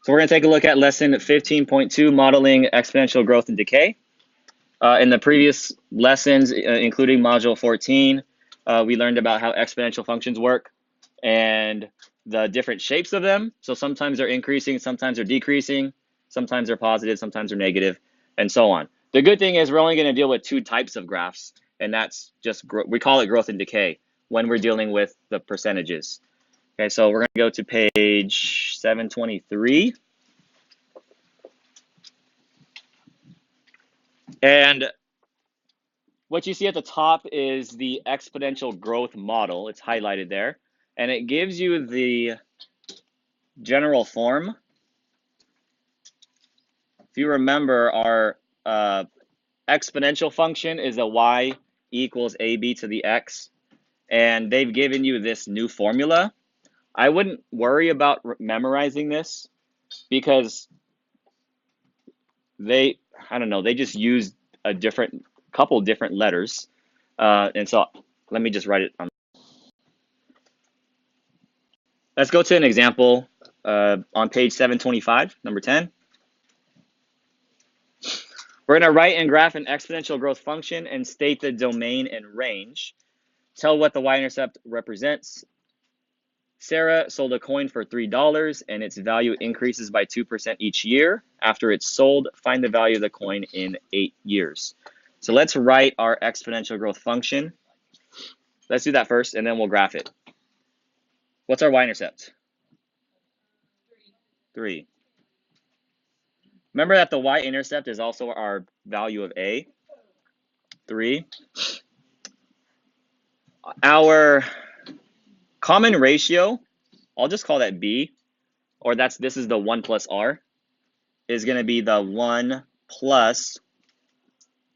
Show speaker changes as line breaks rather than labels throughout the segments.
So we're going to take a look at lesson 15.2, modeling exponential growth and decay. In the previous lessons, including module 14, we learned about how exponential functions work and the different shapes of them. So sometimes they're increasing, sometimes they're decreasing, sometimes they're positive, sometimes they're negative, and so on. The good thing is we're only going to deal with two types of graphs, and that's just, we call it growth and decay when we're dealing with the percentages. Okay, so we're going to go to page 723. And what you see at the top is the exponential growth model. It's highlighted there. And it gives you the general form. If you remember, our exponential function is a y equals ab to the x. And they've given you this new formula. I wouldn't worry about memorizing this because they just use a couple different letters. And so let me just write it on. Let's go to an example on page 725, number 10. We're going to write and graph an exponential growth function and state the domain and range. Tell what the y-intercept represents. Sarah sold a coin for $3 and its value increases by 2% each year. After it's sold, find the value of the coin in 8 years. So let's write our exponential growth function. Let's do that first and then we'll graph it. What's our y-intercept? 3. Remember that the y-intercept is also our value of a, 3. Our common ratio, I'll just call that b, or this is the 1 plus r, is going to be the 1 plus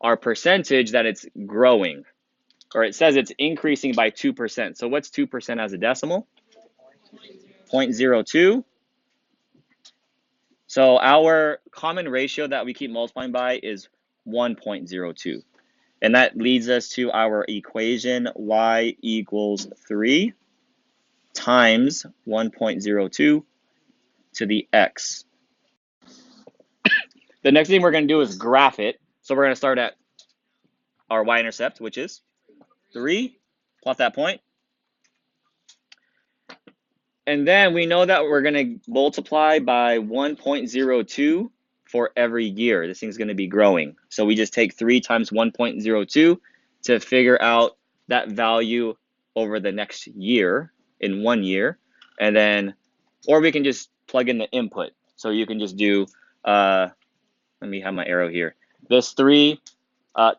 our percentage that it's growing, or it says it's increasing by 2%. So what's 2% as a decimal? 0.02. So our common ratio that we keep multiplying by is 1.02. And that leads us to our equation y equals 3 times 1.02 to the x. The next thing we're going to do is graph it. So we're going to start at our y-intercept, which is 3. Plot that point. And then we know that we're going to multiply by 1.02 for every year. This thing's going to be growing. So we just take 3 times 1.02 to figure out that value over the next year, in 1 year. And then, or we can just plug in the input. So you can just do, let me have my arrow here. This 3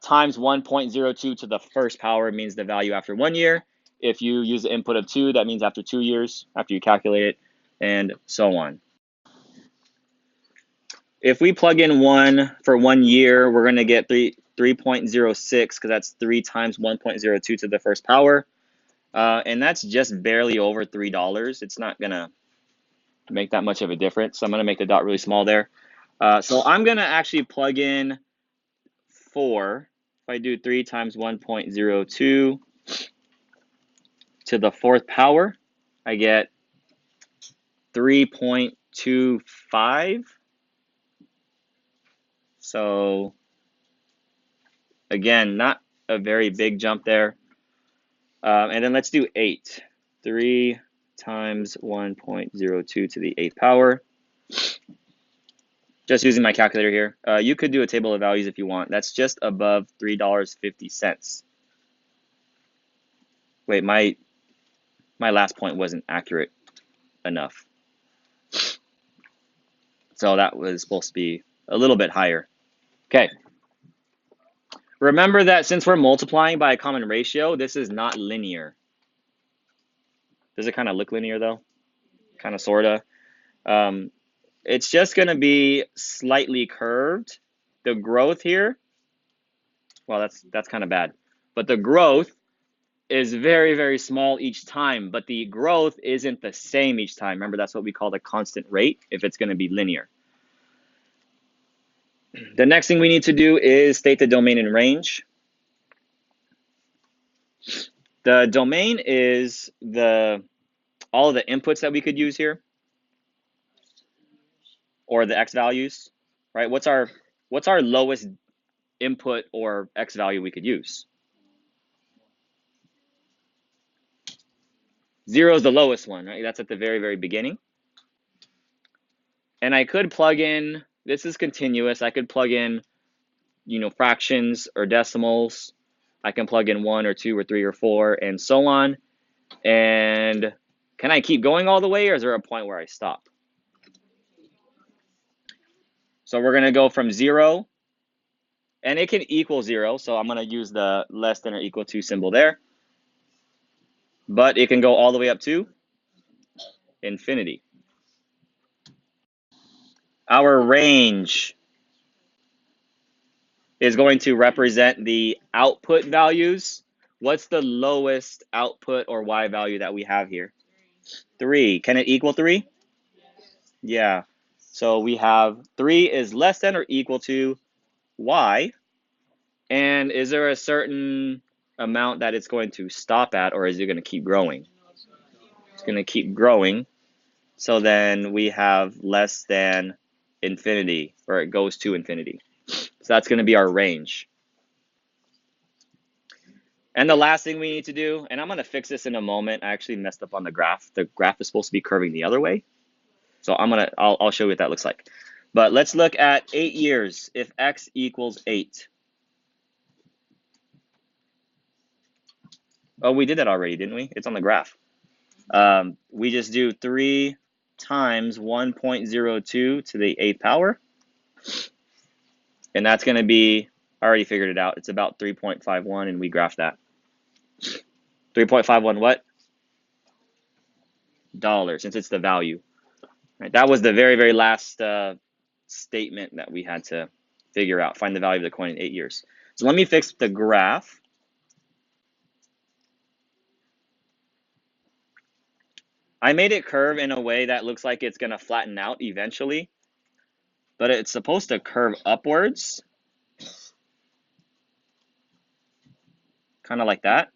times 1.02 to the first power means the value after 1 year. If you use the input of 2, that means after 2 years, after you calculate it, and so on. If we plug in 1 for 1 year, we're going to get 3.06 because that's 3 times 1.02 to the first power. And that's just barely over $3. It's not going to make that much of a difference. So I'm going to make the dot really small there. So I'm going to actually plug in 4. If I do 3 times 1.02 to the fourth power, I get 3.25. So again, not a very big jump there. And then let's do 8. 3 times 1.02 to the 8th power. Just using my calculator here. You could do a table of values if you want. That's just above $3.50. Wait, my last point wasn't accurate enough. So that was supposed to be a little bit higher. Okay. Remember that since we're multiplying by a common ratio, this is not linear. Does it kind of look linear though? Kind of, sort of. It's just going to be slightly curved. The growth here, well, that's kind of bad. But the growth is very, very small each time, but the growth isn't the same each time. Remember, that's what we call the constant rate if it's going to be linear. The next thing we need to do is state the domain and range. The domain is all of the inputs that we could use here. or the x values, right? What's our lowest input or x value we could use? 0 is the lowest one, right? That's at the very, very beginning. And I could plug in, this is continuous, I could plug in, fractions or decimals. I can plug in 1 or 2 or 3 or 4 and so on. And can I keep going all the way, or is there a point where I stop? So we're going to go from 0, and it can equal 0. So I'm going to use the less than or equal to symbol there. But it can go all the way up to infinity. Our range is going to represent the output values. What's the lowest output or y value that we have here? 3. Can it equal 3? Yeah. So we have 3 is less than or equal to y. And is there a certain amount that it's going to stop at, or is it going to keep growing? It's going to keep growing. So then we have less than infinity, or it goes to infinity. So that's going to be our range. And the last thing we need to do, and I'm going to fix this in a moment. I actually messed up on the graph. The graph is supposed to be curving the other way. So I'll show you what that looks like. But let's look at 8 years. If x equals 8. Oh, we did that already, didn't we? It's on the graph. We just do 3 times 1.02 to the 8th power. And that's going to be, I already figured it out. It's about 3.51, and we graphed that. 3.51 what? Dollars, since it's the value. Right, that was the very, very last statement that we had to figure out. Find the value of the coin in 8 years. So let me fix the graph. I made it curve in a way that looks like it's going to flatten out eventually, but it's supposed to curve upwards, kind of like that.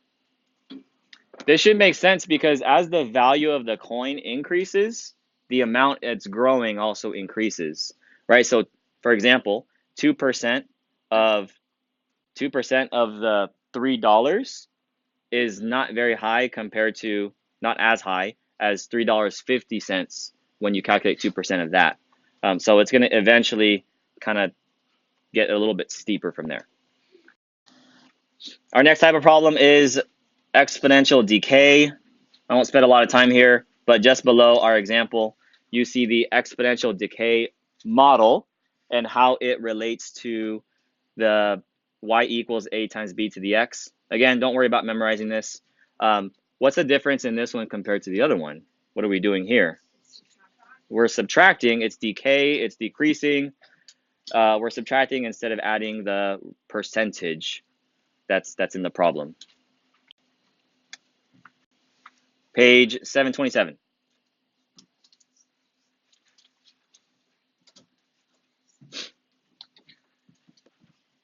This should make sense because as the value of the coin increases, the amount it's growing also increases, right? So, for example, 2% of the $3 is not very high compared to, not as high as $3.50 when you calculate 2% of that. So it's going to eventually kind of get a little bit steeper from there. Our next type of problem is exponential decay. I won't spend a lot of time here, but just below our example, you see the exponential decay model and how it relates to the y equals a times b to the x. Again, don't worry about memorizing this. What's the difference in this one compared to the other one? What are we doing here? We're subtracting. It's decay. It's decreasing. We're subtracting instead of adding the percentage that's in the problem. Page 727.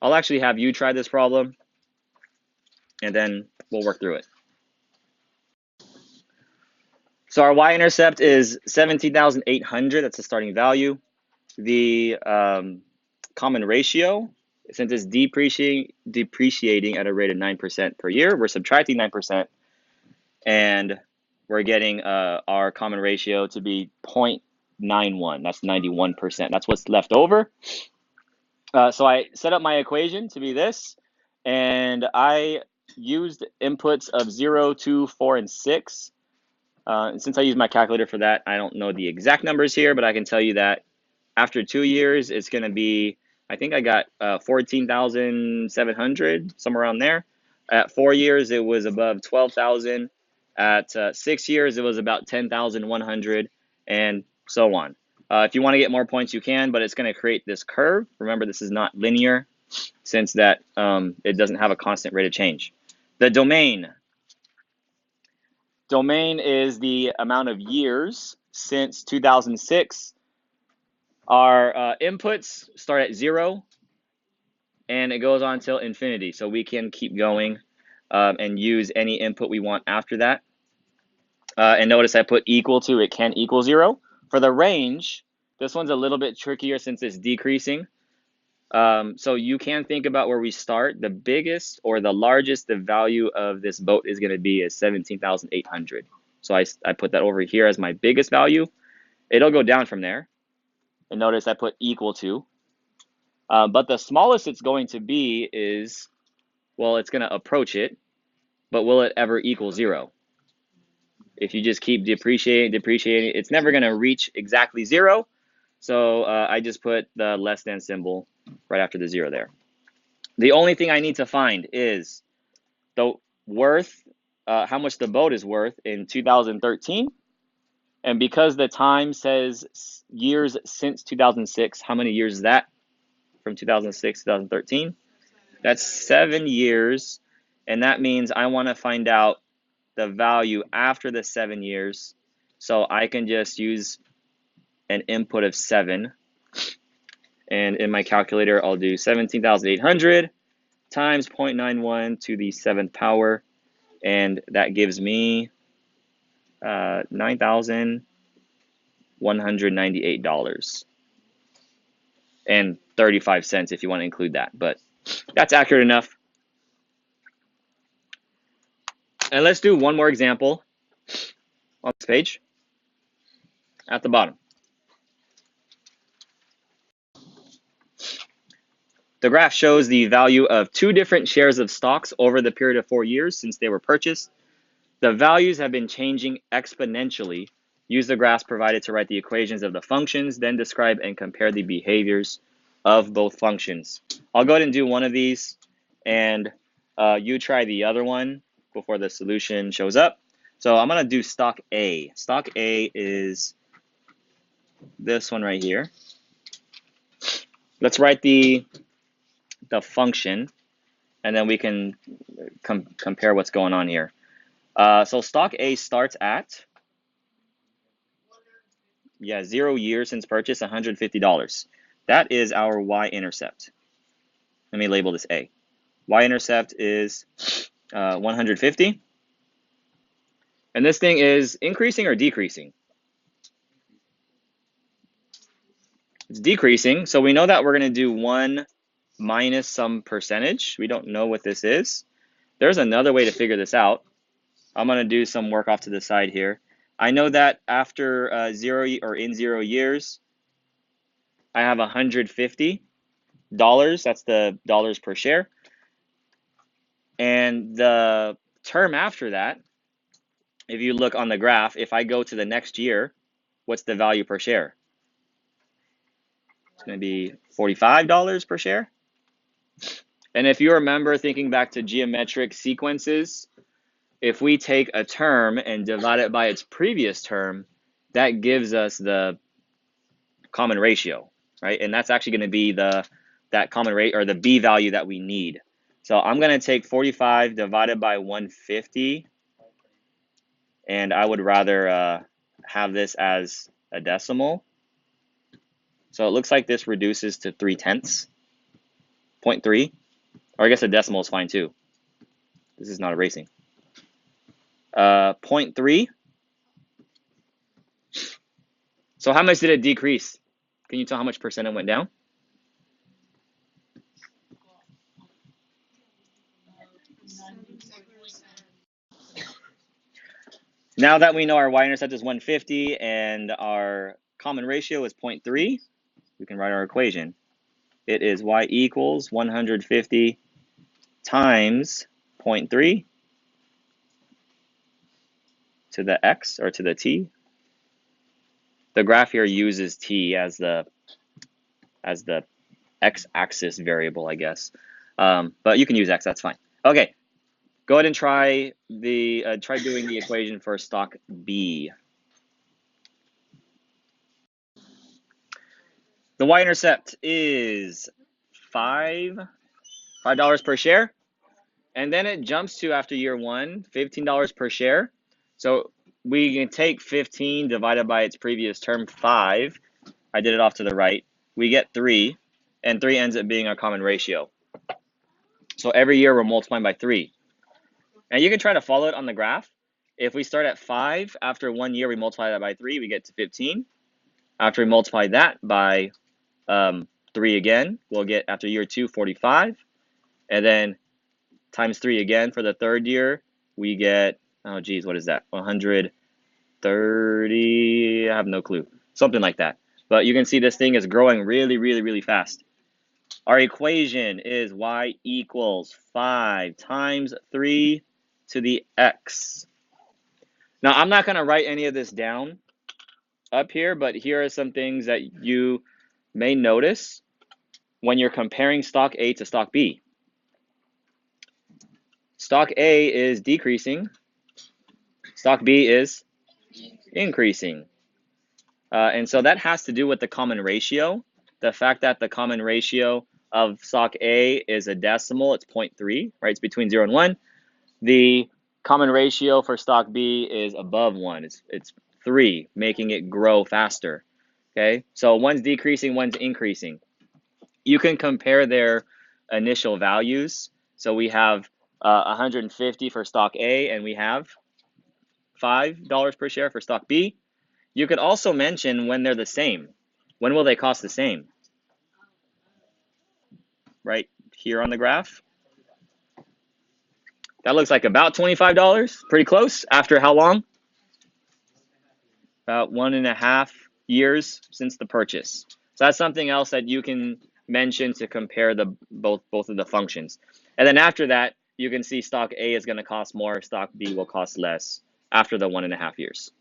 I'll actually have you try this problem, and then we'll work through it. So our y-intercept is 17,800. That's the starting value. The common ratio, since it's depreciating at a rate of 9% per year, we're subtracting 9%, and we're getting our common ratio to be 0.91. That's 91%. That's what's left over. So I set up my equation to be this, and I used inputs of 0, 2, 4, and 6. And since I used my calculator for that, I don't know the exact numbers here, but I can tell you that after 2 years, it's going to be, I think I got 14,700, somewhere around there. At 4 years, it was above 12,000. At 6 years, it was about 10,100, and so on. If you want to get more points, you can, but it's going to create this curve. Remember, this is not linear, since that it doesn't have a constant rate of change. The domain is the amount of years since 2006. Our inputs start at 0, and it goes on until infinity. So we can keep going and use any input we want after that. And notice I put equal to, it can equal 0. For the range, This one's a little bit trickier since it's decreasing. So you can think about where we start. The biggest or the largest the value of this boat is going to be is 17,800. So I put that over here as my biggest value. It'll go down from there. And notice I put equal to. But the smallest it's going to be is, well, it's going to approach it, but will it ever equal 0? If you just keep depreciating, it's never going to reach exactly 0. So I just put the less than symbol right after the 0 there. The only thing I need to find is the worth, how much the boat is worth in 2013. And because the time says years since 2006, how many years is that from 2006 to 2013? That's 7 years. And that means I want to find out the value after the 7 years. So I can just use an input of 7. And in my calculator, I'll do 17,800 times 0.91 to the 7th power. And that gives me $9,198 and 35 cents if you want to include that. But that's accurate enough. And let's do one more example on this page at the bottom. The graph shows the value of 2 different shares of stocks over the period of 4 years since they were purchased. The values have been changing exponentially. Use the graphs provided to write the equations of the functions, then describe and compare the behaviors of both functions. I'll go ahead and do one of these, and you try the other one before the solution shows up. So I'm going to do stock A. Stock A is this one right here. Let's write the function, and then we can compare what's going on here. So stock A starts at 0 years since purchase, $150. That is our y-intercept. Let me label this A. Y-intercept is 150. And this thing is increasing or decreasing? It's decreasing. So we know that we're going to do 1 minus some percentage. We don't know what this is. There's another way to figure this out. I'm going to do some work off to the side here. I know that after 0 or in 0 years, I have $150. That's the dollars per share. And the term after that, if you look on the graph, if I go to the next year, what's the value per share? It's going to be $45 per share. And if you remember thinking back to geometric sequences, if we take a term and divide it by its previous term, that gives us the common ratio, right? And that's actually going to be that common rate or the B value that we need. So I'm going to take 45 divided by 150, and I would rather have this as a decimal. So it looks like this reduces to 3/10, 0.3, or I guess a decimal is fine too. This is not erasing. 0.3. So how much did it decrease? Can you tell how much percent it went down? Now that we know our y-intercept is 150 and our common ratio is 0.3, we can write our equation. It is y equals 150 times 0.3 to the x or to the t. The graph here uses t as the x-axis variable, I guess. But you can use x, that's fine. Okay, go ahead and try doing the equation for stock B. The y-intercept is $5 per share. And then it jumps to, after year 1, $15 per share. So we can take 15 divided by its previous term, 5. I did it off to the right. We get 3, and 3 ends up being our common ratio. So every year we're multiplying by 3. And you can try to follow it on the graph. If we start at 5, after 1 year we multiply that by 3, we get to 15. After we multiply that by 3 again, we'll get after year 2, 45. And then times 3 again for the third year, we get, oh geez, what is that? 130, I have no clue. Something like that. But you can see this thing is growing really, really, really fast. Our equation is y equals 5 times 3 to the x. Now, I'm not going to write any of this down up here, but here are some things that you may notice when you're comparing stock A to stock B. Stock A is decreasing. Stock B is increasing. And so that has to do with the common ratio. The fact that the common ratio of stock A is a decimal, it's 0.3, right? It's between 0 and 1. The common ratio for stock B is above 1. It's 3, making it grow faster. Okay, so one's decreasing, one's increasing. You can compare their initial values. So we have 150 for stock A, and we have $5 per share for stock B. You could also mention when they're the same. When will they cost the same? Right here on the graph. That looks like about $25. Pretty close. After how long? About 1.5 years since the purchase. So that's something else that you can mention to compare the both of the functions. And then after that, you can see stock A is going to cost more, stock B will cost less after the 1.5 years.